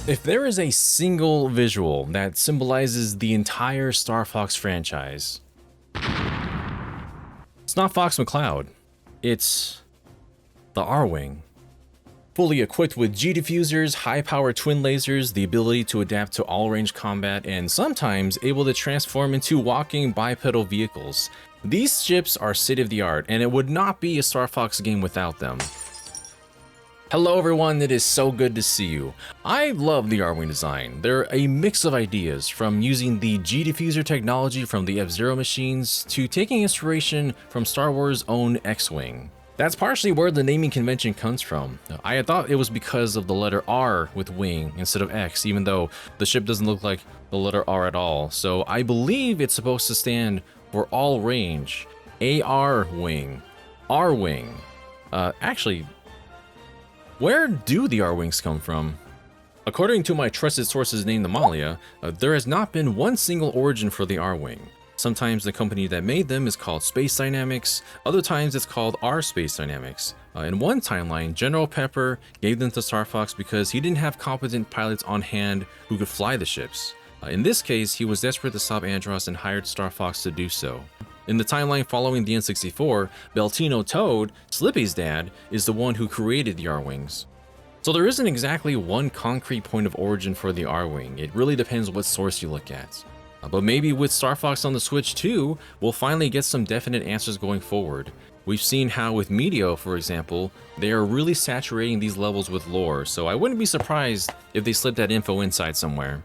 If there is a single visual that symbolizes the entire Star Fox franchise, it's not Fox McCloud, it's the Arwing. Fully equipped with G-diffusers, high-power twin lasers, the ability to adapt to all-range combat, and sometimes able to transform into walking bipedal vehicles. These ships are state-of-the-art, and it would not be a Star Fox game without them. Hello everyone, it is so good to see you. I love the Arwing design. They're a mix of ideas, from using the G-diffuser technology from the F-Zero machines to taking inspiration from Star Wars' own X-Wing. That's partially where the naming convention comes from. I had thought it was because of the letter R with wing instead of X, even though the ship doesn't look like the letter R at all. So I believe it's supposed to stand for all range. AR wing. Arwing. Actually, where do the Arwings come from? According to my trusted sources named Amalia, there has not been one single origin for the Arwing. Sometimes the company that made them is called Space Dynamics, other times it's called R Space Dynamics. In one timeline, General Pepper gave them to Star Fox because he didn't have competent pilots on hand who could fly the ships. In this case, he was desperate to stop Andros and hired Star Fox to do so. In the timeline following the N64, Beltino Toad, Slippy's dad, is the one who created the Arwings. So there isn't exactly one concrete point of origin for the Arwing. It really depends what source you look at. But maybe with Star Fox on the Switch 2, we'll finally get some definite answers going forward. We've seen how with Meteo, for example, they are really saturating these levels with lore, so I wouldn't be surprised if they slipped that info inside somewhere.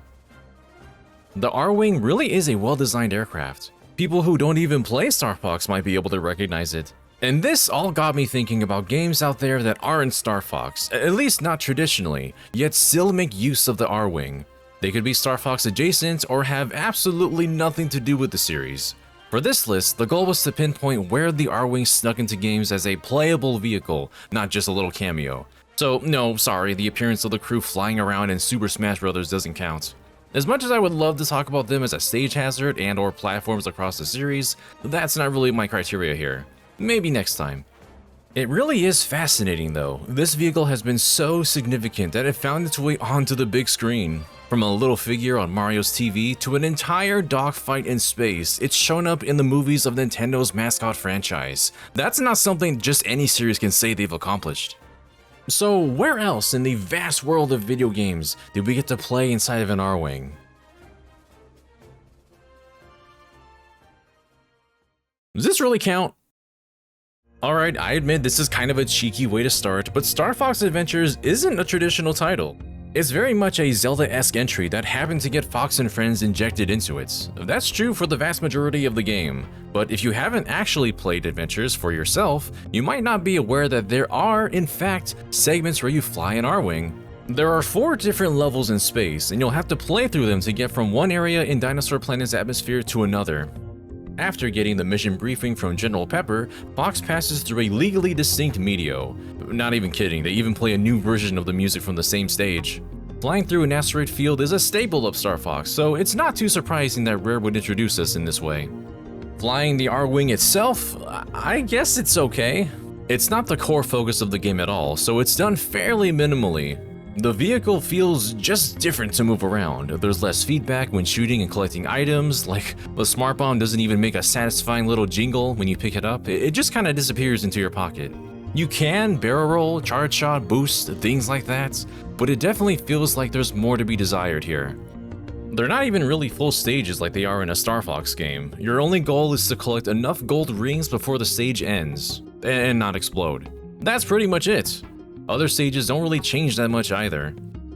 The Arwing really is a well-designed aircraft. People who don't even play Star Fox might be able to recognize it. And this all got me thinking about games out there that aren't Star Fox, at least not traditionally, yet still make use of the Arwing. They could be Star Fox adjacent or have absolutely nothing to do with the series. For this list, the goal was to pinpoint where the Arwing snuck into games as a playable vehicle, not just a little cameo. So no, sorry, the appearance of the crew flying around in Super Smash Bros. Doesn't count. As much as I would love to talk about them as a stage hazard and or platforms across the series, that's not really my criteria here. Maybe next time. It really is fascinating though. This vehicle has been so significant that it found its way onto the big screen. From a little figure on Mario's TV to an entire dogfight in space, it's shown up in the movies of Nintendo's mascot franchise. That's not something just any series can say they've accomplished. So where else in the vast world of video games did we get to play inside of an Arwing? Does this really count? Alright, I admit this is kind of a cheeky way to start, but Star Fox Adventures isn't a traditional title. It's very much a Zelda-esque entry that happened to get Fox and Friends injected into it. That's true for the vast majority of the game, but if you haven't actually played Adventures for yourself, you might not be aware that there are, in fact, segments where you fly an Arwing. There are 4 different levels in space, and you'll have to play through them to get from one area in Dinosaur Planet's atmosphere to another. After getting the mission briefing from General Pepper, Fox passes through a legally distinct Meteo. Not even kidding, they even play a new version of the music from the same stage. Flying through an asteroid field is a staple of Star Fox, so it's not too surprising that Rare would introduce us in this way. Flying the Arwing itself, I guess it's okay. It's not the core focus of the game at all, so it's done fairly minimally. The vehicle feels just different to move around. There's less feedback when shooting and collecting items, like the smart bomb doesn't even make a satisfying little jingle when you pick it up, it just kind of disappears into your pocket. You can barrel roll, charge shot, boost, things like that, but it definitely feels like there's more to be desired here. They're not even really full stages like they are in a Star Fox game. Your only goal is to collect enough gold rings before the stage ends, and not explode. That's pretty much it. Other stages don't really change that much either.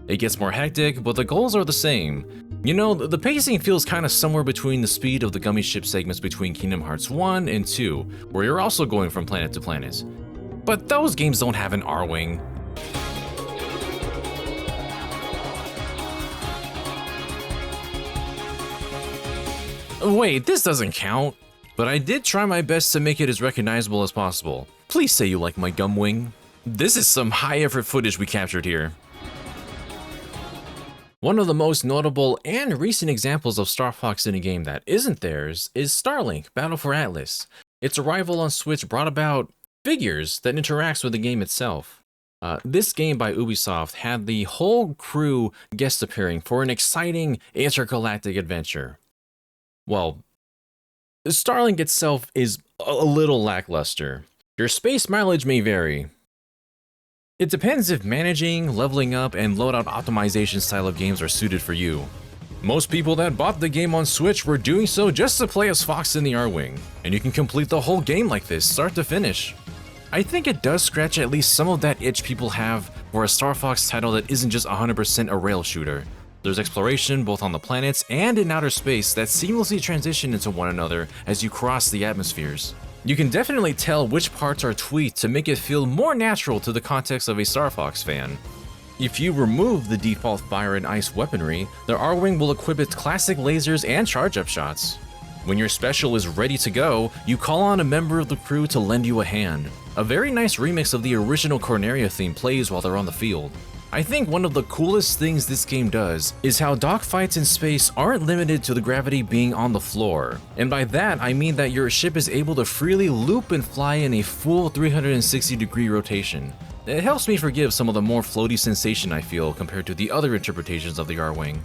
It gets more hectic, but the goals are the same. You know, the pacing feels kind of somewhere between the speed of the gummy ship segments between Kingdom Hearts 1 and 2, where you're also going from planet to planet. But those games don't have an Arwing. Wait, this doesn't count. But I did try my best to make it as recognizable as possible. Please say you like my gum wing. This is some high-effort footage we captured here. One of the most notable and recent examples of Star Fox in a game that isn't theirs is Starlink: Battle for Atlas. Its arrival on Switch brought about figures that interacts with the game itself. This game by Ubisoft had the whole crew guest appearing for an exciting intergalactic adventure. Well, Starlink itself is a little lackluster. Your space mileage may vary. It depends if managing, leveling up, and loadout optimization style of games are suited for you. Most people that bought the game on Switch were doing so just to play as Fox in the Arwing, and you can complete the whole game like this, start to finish. I think it does scratch at least some of that itch people have for a Star Fox title that isn't just 100% a rail shooter. There's exploration both on the planets and in outer space that seamlessly transition into one another as you cross the atmospheres. You can definitely tell which parts are tweaked to make it feel more natural to the context of a Star Fox fan. If you remove the default fire and ice weaponry, the Arwing will equip its classic lasers and charge-up shots. When your special is ready to go, you call on a member of the crew to lend you a hand. A very nice remix of the original Corneria theme plays while they're on the field. I think one of the coolest things this game does is how dogfights in space aren't limited to the gravity being on the floor. And by that, I mean that your ship is able to freely loop and fly in a full 360-degree rotation. It helps me forgive some of the more floaty sensation I feel compared to the other interpretations of the Arwing.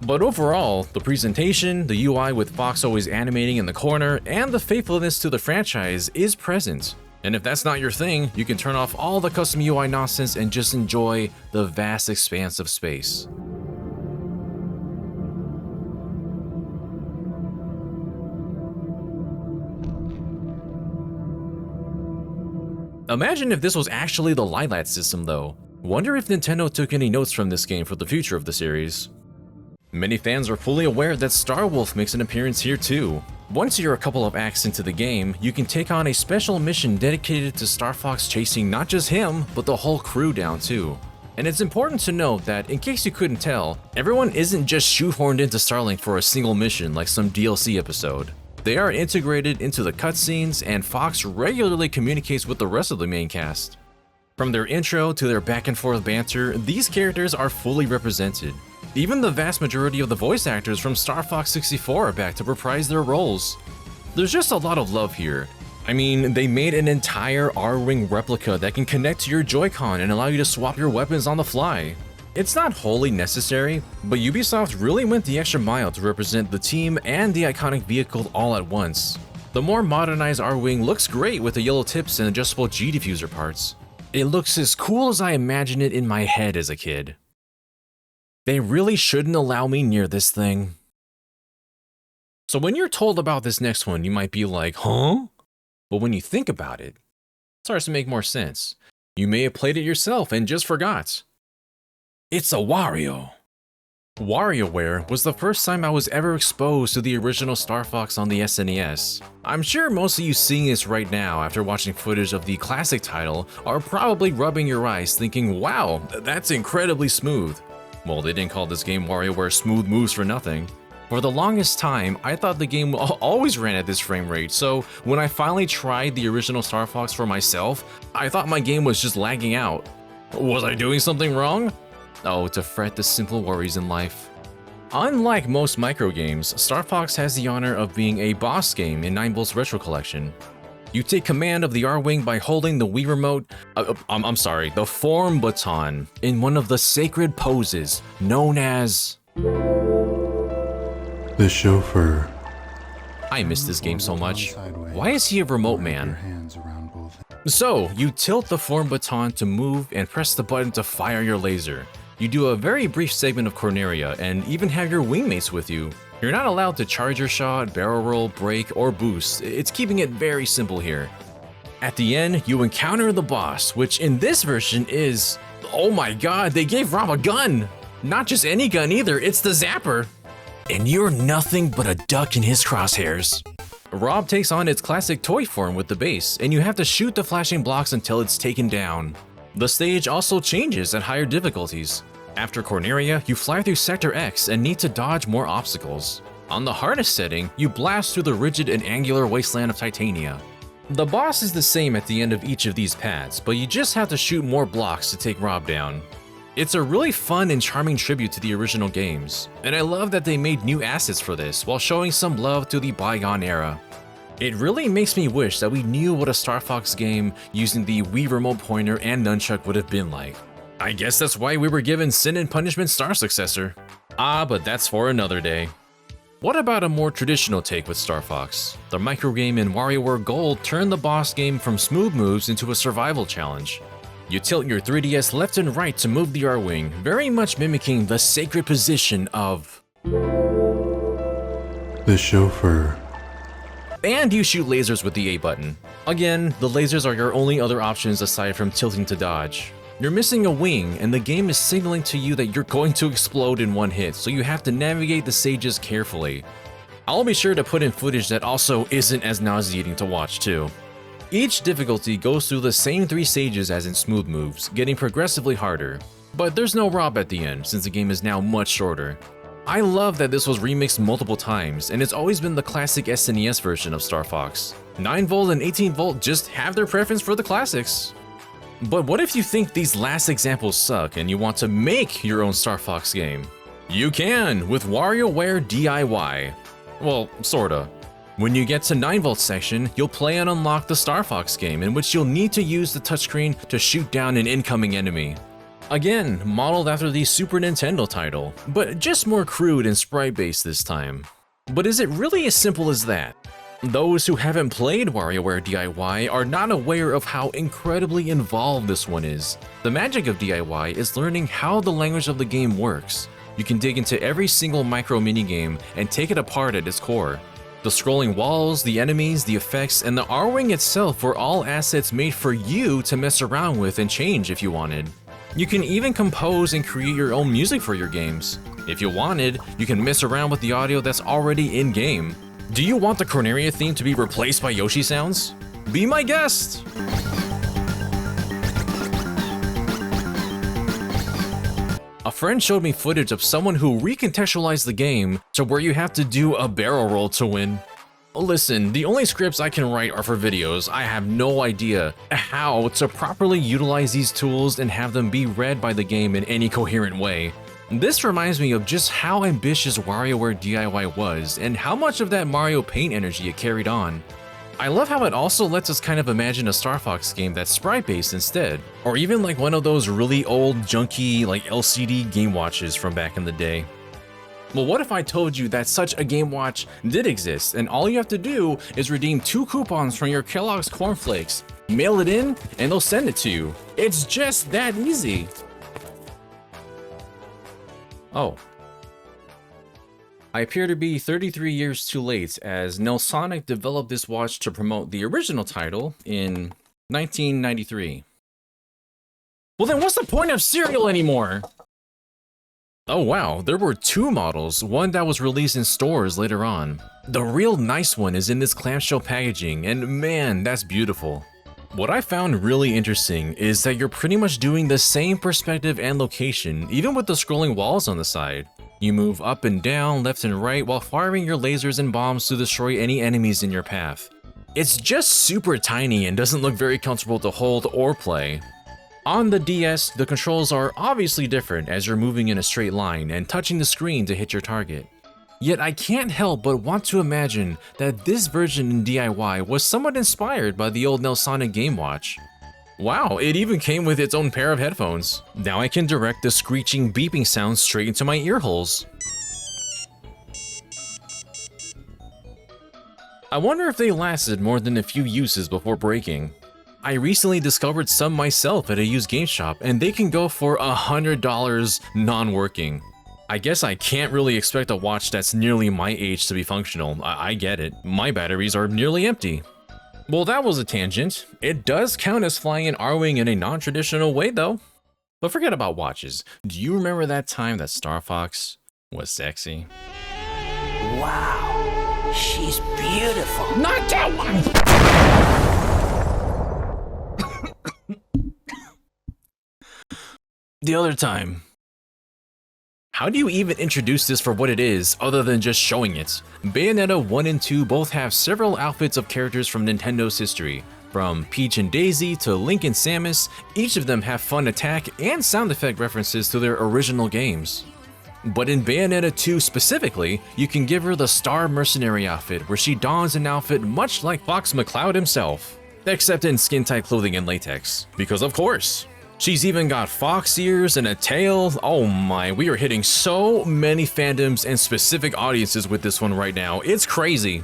But overall, the presentation, the UI with Fox always animating in the corner, and the faithfulness to the franchise is present. And if that's not your thing, you can turn off all the custom UI nonsense and just enjoy the vast expanse of space. Imagine if this was actually the Lilat system though. Wonder if Nintendo took any notes from this game for the future of the series. Many fans are fully aware that Starwolf makes an appearance here too. Once you're a couple of acts into the game, you can take on a special mission dedicated to Star Fox chasing not just him, but the whole crew down too. And it's important to note that, in case you couldn't tell, everyone isn't just shoehorned into Starlink for a single mission like some DLC episode. They are integrated into the cutscenes, and Fox regularly communicates with the rest of the main cast. From their intro to their back and forth banter, these characters are fully represented. Even the vast majority of the voice actors from Star Fox 64 are back to reprise their roles. There's just a lot of love here. I mean, they made an entire Arwing replica that can connect to your Joy-Con and allow you to swap your weapons on the fly. It's not wholly necessary, but Ubisoft really went the extra mile to represent the team and the iconic vehicle all at once. The more modernized Arwing looks great with the yellow tips and adjustable G-diffuser parts. It looks as cool as I imagined it in my head as a kid. They really shouldn't allow me near this thing. So when you're told about this next one, you might be like, huh? But when you think about it, it starts to make more sense. You may have played it yourself and just forgot. It's a Wario. WarioWare was the first time I was ever exposed to the original Star Fox on the SNES. I'm sure most of you seeing this right now after watching footage of the classic title are probably rubbing your eyes thinking, wow, that's incredibly smooth. Well, they didn't call this game WarioWare Smooth Moves for nothing. For the longest time, I thought the game always ran at this frame rate, so when I finally tried the original Star Fox for myself, I thought my game was just lagging out. Was I doing something wrong? Oh, to fret the simple worries in life. Unlike most microgames, Star Fox has the honor of being a boss game in 9-Bolt's Retro Collection. You take command of the Arwing by holding the Wii Remote, the form baton, in one of the sacred poses known as the chauffeur. I miss this game so much. Why is he a remote man? So, you tilt the form baton to move and press the button to fire your laser. You do a very brief segment of Corneria and even have your wingmates with you. You're not allowed to charge your shot, barrel roll, brake, or boost. It's keeping it very simple here. At the end, you encounter the boss, which in this version is... oh my god, they gave Rob a gun! Not just any gun either, it's the Zapper! And you're nothing but a duck in his crosshairs. Rob takes on its classic toy form with the base, and you have to shoot the flashing blocks until it's taken down. The stage also changes at higher difficulties. After Corneria, you fly through Sector X and need to dodge more obstacles. On the hardest setting, you blast through the rigid and angular wasteland of Titania. The boss is the same at the end of each of these paths, but you just have to shoot more blocks to take Rob down. It's a really fun and charming tribute to the original games, and I love that they made new assets for this while showing some love to the bygone era. It really makes me wish that we knew what a Star Fox game using the Wii remote pointer and nunchuck would have been like. I guess that's why we were given Sin and Punishment Star Successor. Ah, but that's for another day. What about a more traditional take with Star Fox? The microgame in WarioWare Gold turned the boss game from smooth moves into a survival challenge. You tilt your 3DS left and right to move the Arwing, very much mimicking the sacred position of the chauffeur. And you shoot lasers with the A button. Again, the lasers are your only other options aside from tilting to dodge. You're missing a wing, and the game is signaling to you that you're going to explode in one hit, so you have to navigate the stages carefully. I'll be sure to put in footage that also isn't as nauseating to watch too. Each difficulty goes through the same 3 stages as in smooth moves, getting progressively harder. But there's no Rob at the end, since the game is now much shorter. I love that this was remixed multiple times, and it's always been the classic SNES version of Star Fox. 9V and 18V just have their preference for the classics. But what if you think these last examples suck and you want to make your own Star Fox game? You can with WarioWare D.I.Y. Well, sorta. When you get to 9V section, you'll play and unlock the Star Fox game, in which you'll need to use the touchscreen to shoot down an incoming enemy. Again, modeled after the Super Nintendo title, but just more crude and sprite-based this time. But is it really as simple as that? Those who haven't played WarioWare D.I.Y. are not aware of how incredibly involved this one is. The magic of D.I.Y. is learning how the language of the game works. You can dig into every single micro minigame and take it apart at its core. The scrolling walls, the enemies, the effects, and the Arwing itself were all assets made for you to mess around with and change if you wanted. You can even compose and create your own music for your games. If you wanted, you can mess around with the audio that's already in-game. Do you want the Corneria theme to be replaced by Yoshi sounds? Be my guest! A friend showed me footage of someone who recontextualized the game to where you have to do a barrel roll to win. Listen, the only scripts I can write are for videos. I have no idea how to properly utilize these tools and have them be read by the game in any coherent way. This reminds me of just how ambitious WarioWare D.I.Y. was and how much of that Mario Paint energy it carried on. I love how it also lets us kind of imagine a Star Fox game that's sprite-based instead, or even like one of those really old, junky, like LCD Game Watches from back in the day. Well, what if I told you that such a Game Watch did exist, and all you have to do is redeem 2 coupons from your Kellogg's Corn Flakes, mail it in, and they'll send it to you. It's just that easy. Oh. I appear to be 33 years too late, as Nelsonic developed this watch to promote the original title in 1993. Well then what's the point of cereal anymore? Oh wow, there were 2 models, one that was released in stores later on. The real nice one is in this clamshell packaging, and man, that's beautiful. What I found really interesting is that you're pretty much doing the same perspective and location, even with the scrolling walls on the side. You move up and down, left and right, while firing your lasers and bombs to destroy any enemies in your path. It's just super tiny and doesn't look very comfortable to hold or play. On the DS, the controls are obviously different as you're moving in a straight line and touching the screen to hit your target. Yet I can't help but want to imagine that this version in D.I.Y. was somewhat inspired by the old Nelsonic Game Watch. Wow, it even came with its own pair of headphones. Now I can direct the screeching beeping sounds straight into my ear holes. I wonder if they lasted more than a few uses before breaking. I recently discovered some myself at a used game shop, and they can go for $100 non-working. I guess I can't really expect a watch that's nearly my age to be functional. I get it. My batteries are nearly empty. Well, that was a tangent. It does count as flying an Arwing in a non-traditional way, though. But forget about watches. Do you remember that time that Star Fox was sexy? Wow, she's beautiful. Not that one! The other time. How do you even introduce this for what it is, other than just showing it? Bayonetta 1 and 2 both have several outfits of characters from Nintendo's history. From Peach and Daisy to Link and Samus, each of them have fun attack and sound effect references to their original games. But in Bayonetta 2 specifically, you can give her the Star Mercenary outfit, where she dons an outfit much like Fox McCloud himself, except in skin-tight clothing and latex, because of course. She's even got fox ears and a tail. Oh my, we are hitting so many fandoms and specific audiences with this one right now. It's crazy.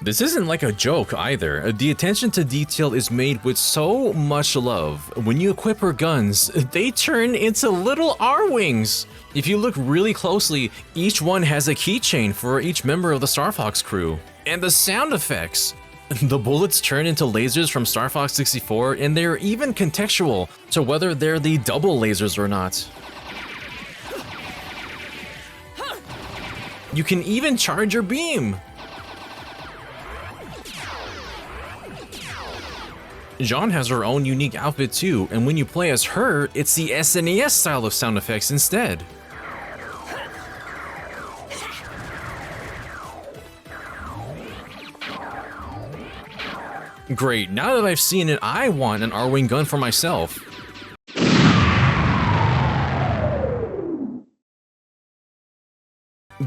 This isn't like a joke either. The attention to detail is made with so much love. When you equip her guns, they turn into little Arwings. If you look really closely, each one has a keychain for each member of the Star Fox crew. And the sound effects. The bullets turn into lasers from Star Fox 64, and they're even contextual to whether they're the double lasers or not. You can even charge your beam. Jean has her own unique outfit too, and when you play as her, it's the SNES style of sound effects instead. Great, now that I've seen it, I want an Arwing gun for myself.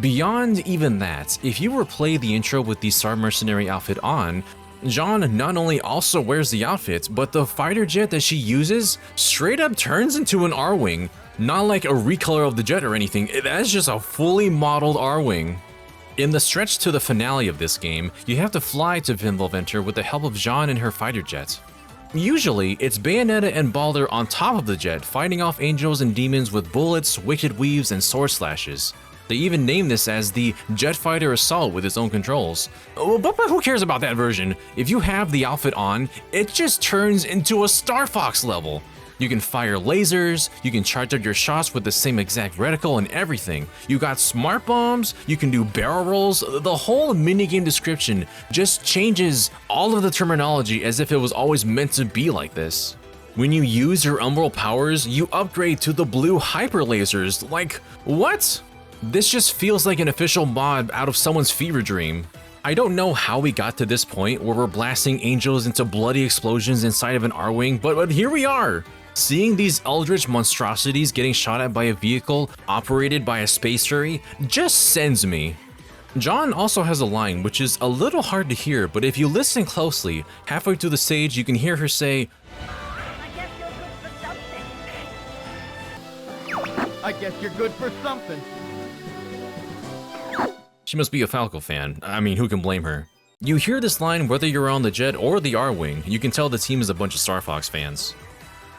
Beyond even that, if you replay the intro with the Star Mercenary outfit on, Jean not only also wears the outfit, but the fighter jet that she uses straight up turns into an Arwing. Not like a recolor of the jet or anything, that's just a fully modeled Arwing. In the stretch to the finale of this game, you have to fly to Vindelventer with the help of Jean and her fighter jet. Usually, it's Bayonetta and Baldur on top of the jet, fighting off angels and demons with bullets, wicked weaves, and sword slashes. They even name this as the Jet Fighter Assault with its own controls. But who cares about that version? If you have the outfit on, it just turns into a Star Fox level. You can fire lasers, you can charge up your shots with the same exact reticle and everything. You got smart bombs, you can do barrel rolls. The whole minigame description just changes all of the terminology as if it was always meant to be like this. When you use your Umbral powers, you upgrade to the blue hyper lasers. Like, what? This just feels like an official mod out of someone's fever dream. I don't know how we got to this point where we're blasting angels into bloody explosions inside of an Arwing, but here we are! Seeing these eldritch monstrosities getting shot at by a vehicle operated by a space furry just sends me. John also has a line which is a little hard to hear, but if you listen closely, halfway through the stage you can hear her say, I guess you're good for something. She must be a Falco fan. I mean, who can blame her? You hear this line whether you're on the jet or the Arwing. You can tell the team is a bunch of Star Fox fans.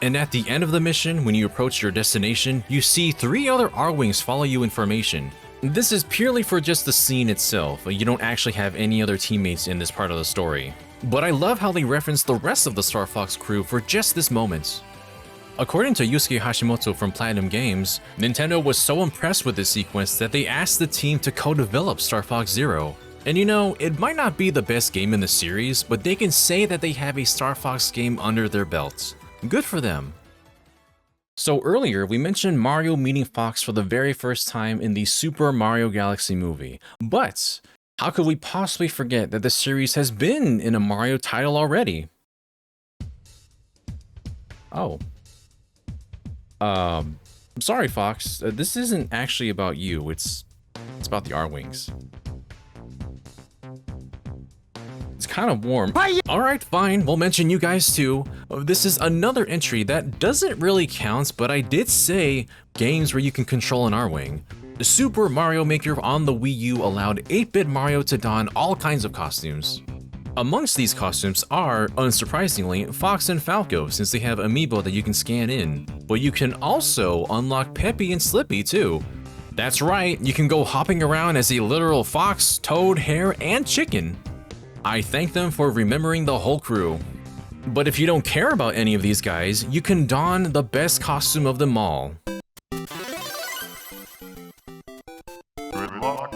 And at the end of the mission, when you approach your destination, you see 3 other Arwings follow you in formation. This is purely for just the scene itself. You don't actually have any other teammates in this part of the story. But I love how they reference the rest of the Star Fox crew for just this moment. According to Yusuke Hashimoto from Platinum Games, Nintendo was so impressed with this sequence that they asked the team to co-develop Star Fox Zero. And you know, it might not be the best game in the series, but they can say that they have a Star Fox game under their belts. Good for them. So earlier, we mentioned Mario meeting Fox for the very first time in the Super Mario Galaxy movie. But how could we possibly forget that the series has been in a Mario title already? Oh. Sorry, Fox. This isn't actually about you. It's about the Arwings. It's kind of warm. Alright, fine. We'll mention you guys too. This is another entry that doesn't really count, but I did say games where you can control an Arwing. The Super Mario Maker on the Wii U allowed 8-bit Mario to don all kinds of costumes. Amongst these costumes are, unsurprisingly, Fox and Falco, since they have amiibo that you can scan in. But you can also unlock Peppy and Slippy too. That's right, you can go hopping around as a literal fox, toad, hare, and chicken. I thank them for remembering the whole crew. But if you don't care about any of these guys, you can don the best costume of them all. Good luck.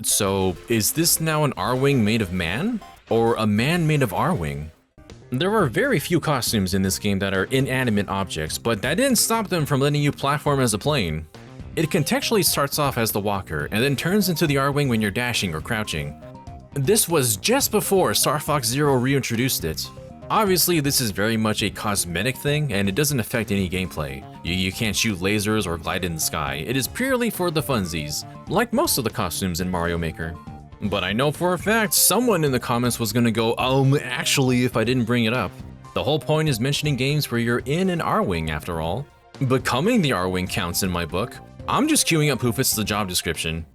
So, is this now an Arwing made of man? Or a man made of Arwing? There are very few costumes in this game that are inanimate objects, but that didn't stop them from letting you platform as a plane. It contextually starts off as the walker, and then turns into the Arwing when you're dashing or crouching. This was just before Star Fox Zero reintroduced it. Obviously, this is very much a cosmetic thing, and it doesn't affect any gameplay. You can't shoot lasers or glide in the sky. It is purely for the funsies, like most of the costumes in Mario Maker. But I know for a fact someone in the comments was gonna go, actually, if I didn't bring it up. The whole point is mentioning games where you're in an Arwing after all. Becoming the Arwing counts in my book. I'm just queuing up who fits the job description.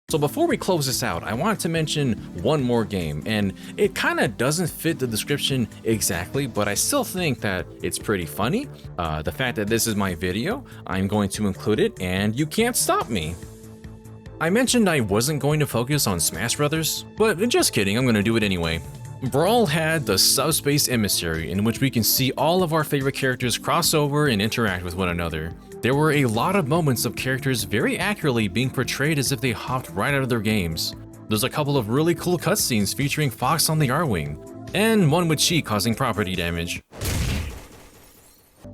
So before we close this out, I want to mention one more game, and it kind of doesn't fit the description exactly, but I still think that it's pretty funny. The fact that this is my video, I'm going to include it, and you can't stop me. I mentioned I wasn't going to focus on Smash Brothers, but just kidding, I'm going to do it anyway. Brawl had the Subspace Emissary, in which we can see all of our favorite characters cross over and interact with one another. There were a lot of moments of characters very accurately being portrayed as if they hopped right out of their games. There's a couple of really cool cutscenes featuring Fox on the Arwing, and one with Chi causing property damage.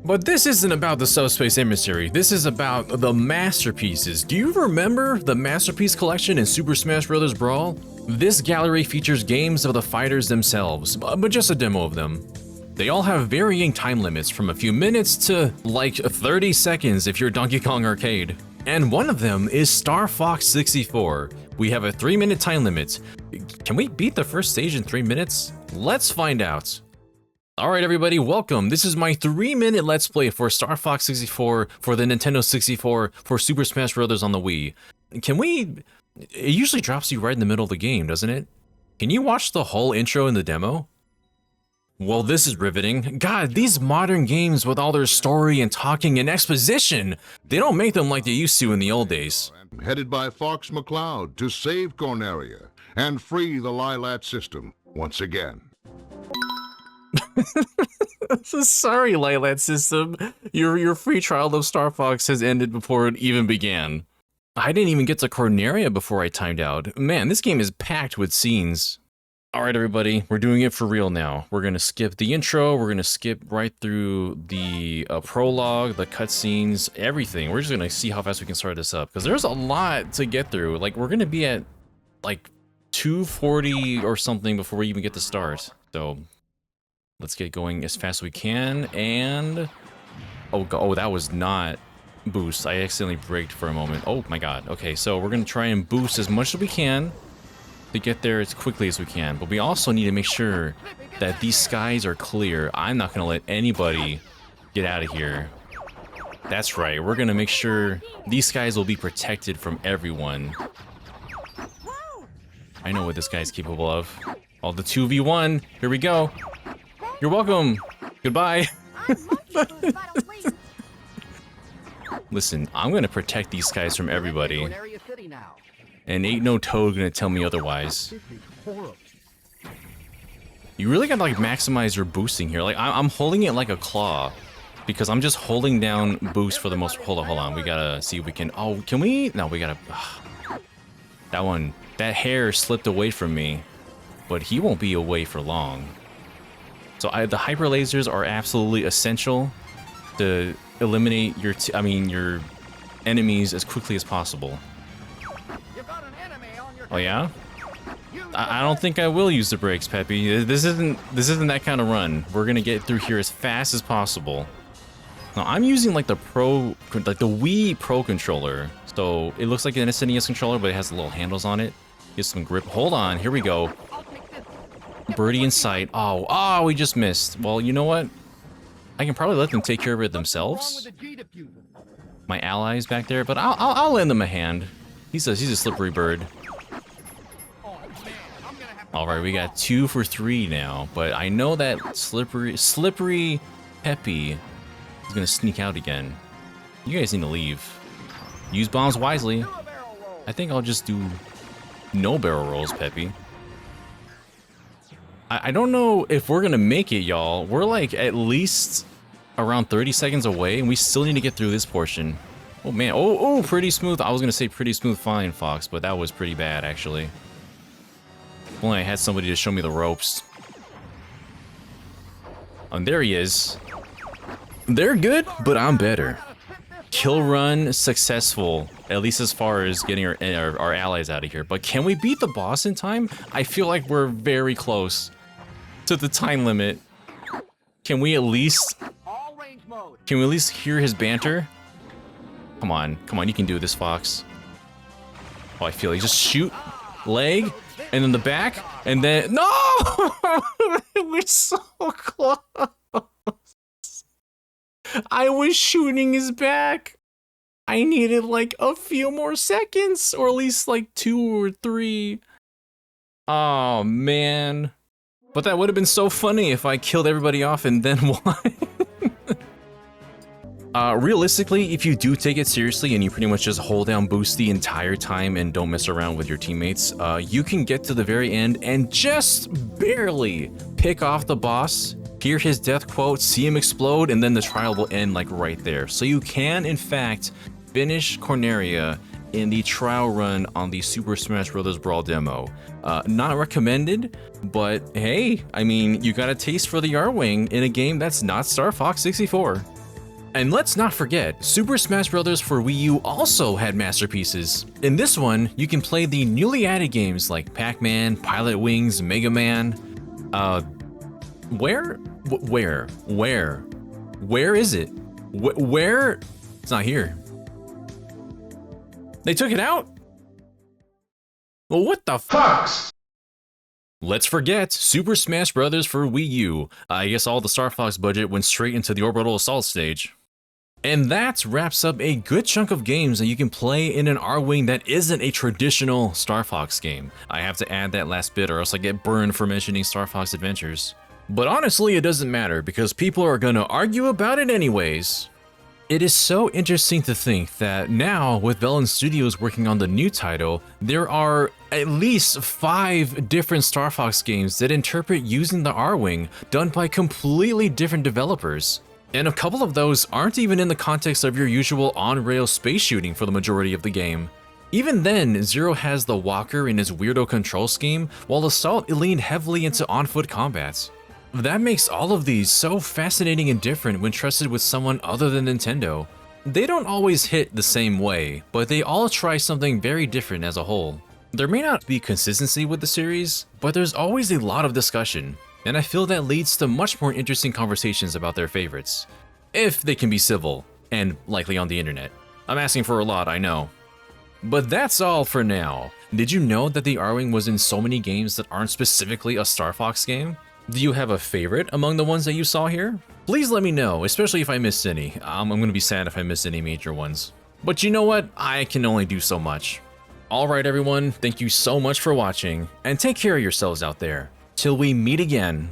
But this isn't about the Subspace Emissary, this is about the masterpieces. Do you remember the Masterpiece Collection in Super Smash Bros. Brawl? This gallery features games of the fighters themselves, but just a demo of them. They all have varying time limits from a few minutes to like 30 seconds if you're Donkey Kong Arcade. And one of them is Star Fox 64. We have a 3-minute time limit. Can we beat the first stage in 3 minutes? Let's find out. Alright everybody, welcome. This is my 3-minute Let's Play for Star Fox 64 for the Nintendo 64 for Super Smash Bros. On the Wii. Can we... It usually drops you right in the middle of the game, doesn't it? Can you watch the whole intro in the demo? Well, this is riveting. God, these modern games with all their story and talking and exposition, they don't make them like they used to in the old days. Headed by Fox McCloud to save Corneria and free the Lilat system once again. Sorry, Lilat system. Your free trial of Star Fox has ended before it even began. I didn't even get to Corneria before I timed out. Man, this game is packed with scenes. Alright everybody, we're doing it for real now. We're gonna skip the intro, we're gonna skip right through the prologue, the cutscenes, everything. We're just gonna see how fast we can start this up, because there's a lot to get through. Like, we're gonna be at, like, 240 or something before we even get to start. So, let's get going as fast as we can, and... Oh, that was not boost. I accidentally braked for a moment. Oh my god. Okay, so we're gonna try and boost as much as we can to get there as quickly as we can, but we also need to make sure that these skies are clear. I'm not gonna let anybody get out of here. That's right, we're gonna make sure these skies will be protected from everyone. I know what this guy's capable of. Oh, the 2v1, here we go. You're welcome, goodbye. Listen, I'm gonna protect these guys from everybody. And ain't no toad gonna tell me otherwise. You really gotta like maximize your boosting here. Like I'm holding it like a claw, because I'm just holding down boost for the most. Hold on. We gotta see if we can. Oh, can we? No, we gotta. That hair slipped away from me, but he won't be away for long. So the hyper lasers are absolutely essential to eliminate your your enemies as quickly as possible. Oh yeah? I don't think I will use the brakes, Peppy. This isn't that kind of run. We're gonna get through here as fast as possible. Now I'm using like the Wii Pro controller, so it looks like an SNES controller, but it has little handles on it. Get some grip. Hold on, here we go. Birdie in sight. Oh, we just missed. Well, you know what? I can probably let them take care of it themselves. My allies back there, but I'll lend them a hand. He's a slippery bird. Alright, we got 2 for 3 now, but I know that slippery Peppy is gonna sneak out again. You guys need to leave. Use bombs wisely. I think I'll just do no barrel rolls, Peppy. I don't know if we're gonna make it, y'all. We're like at least around 30 seconds away, and we still need to get through this portion. Oh man, oh, pretty smooth. I was gonna say pretty smooth fine, Fox, but that was pretty bad, actually. If only I had somebody to show me the ropes. And there he is. They're good, but I'm better. Kill run successful. at least as far as getting our allies out of here. But can we beat the boss in time? I feel like we're very close to the time limit. Can we at least hear his banter? Come on, you can do this, Fox. Oh, I feel like just shoot, leg, and then the back, and then no! We're so close. I was shooting his back. I needed like a few more seconds, or at least like 2 or 3. Oh man. But that would have been so funny if I killed everybody off and then won. Realistically, if you do take it seriously and you pretty much just hold down boost the entire time and don't mess around with your teammates, you can get to the very end and just barely pick off the boss, hear his death quote, see him explode, and then the trial will end like right there. So you can, in fact, finish Corneria in the trial run on the Super Smash Bros. Brawl demo. Not recommended, but hey, I mean, you got a taste for the Arwing in a game that's not Star Fox 64. And let's not forget, Super Smash Bros. For Wii U also had masterpieces. In this one, you can play the newly added games like Pac-Man, Pilot Wings, Mega Man. Where is it? Where? It's not here. They took it out? Well, what the fuck? Let's forget Super Smash Bros. For Wii U. I guess all the Star Fox budget went straight into the Orbital Assault stage. And that wraps up a good chunk of games that you can play in an Arwing that isn't a traditional Star Fox game. I have to add that last bit or else I get burned for mentioning Star Fox Adventures. But honestly, it doesn't matter because people are gonna argue about it anyways. It is so interesting to think that now, with Bellin Studios working on the new title, there are at least 5 different Star Fox games that interpret using the Arwing, done by completely different developers. And a couple of those aren't even in the context of your usual on-rail space shooting for the majority of the game. Even then, Zero has the Walker in his weirdo control scheme, while Assault leaned heavily into on-foot combats. That makes all of these so fascinating and different when trusted with someone other than Nintendo. They don't always hit the same way, but they all try something very different as a whole. There may not be consistency with the series, but there's always a lot of discussion, and I feel that leads to much more interesting conversations about their favorites. If they can be civil, and likely on the internet. I'm asking for a lot, I know. But that's all for now. Did you know that the Arwing was in so many games that aren't specifically a Star Fox game? Do you have a favorite among the ones that you saw here? Please let me know, especially if I missed any. I'm gonna be sad if I missed any major ones. But you know what? I can only do so much. Alright everyone, thank you so much for watching, and take care of yourselves out there. Till we meet again.